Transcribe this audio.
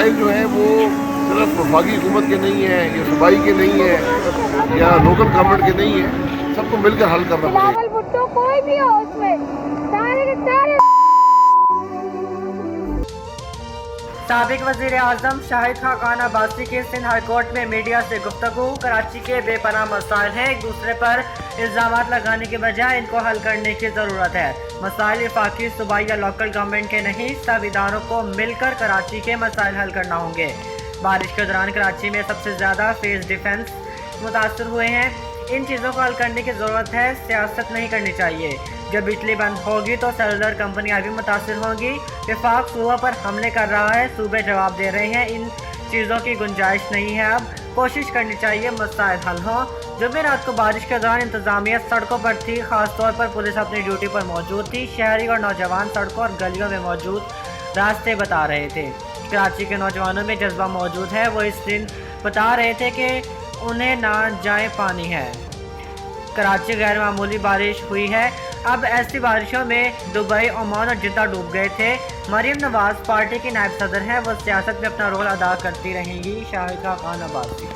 मसाइल जो है वो सिर्फ वफाकी हुकूमत के नहीं है या सूबाई के नहीं है या लोकल गवर्नमेंट के नहीं है, सबको मिलकर हल करना पड़ेगा। बिलावल भुट्टो कोई भी हो उसमें सारे के सारे। साबिक वज़ीर आज़म शाहिद खान अब्बासी की सिंध हाई कोर्ट में मीडिया से गुफ्तगू। कराची के बेपनाह मसाइल हैं, एक दूसरे पर इल्ज़ामात लगाने के बजाय इनको हल करने की ज़रूरत है। मसाइल वफाकी, सूबाई या लोकल गवर्नमेंट के नहीं, सब इदारों को मिलकर कराची के मसाइल हल करना होंगे। बारिश के दौरान कराची में सबसे ज़्यादा फेस डिफेंस मुतासर हुए हैं, इन चीज़ों को हल करने की ज़रूरत है, सियासत नहीं करनी चाहिए। जब बिजली बंद होगी तो सेलुलर कंपनियां भी मुतासर होंगी। विफाक सूबा पर हमले कर रहा है, सूबे जवाब दे रहे हैं, इन चीज़ों की गुंजाइश नहीं है। अब कोशिश करनी चाहिए मसाइल हल हों। जुमेरात को बारिश के दौरान इंतजामिया सड़कों पर थी, खासतौर पर पुलिस अपनी ड्यूटी पर मौजूद थी। शहरी और नौजवान सड़कों और गलियों में मौजूद रास्ते बता रहे थे। कराची के नौजवानों में जज्बा मौजूद है, वो इस दिन बता रहे थे कि उन्हें ना जाए पानी है। कराची गैर मामूली बारिश हुई है। अब ऐसी बारिशों में दुबई, ओमान और जिद्दा डूब गए थे। मरियम नवाज पार्टी की नायब सदर हैं, वो सियासत में अपना रोल अदा करती रहेंगी। शाहिद खान अब्बासी।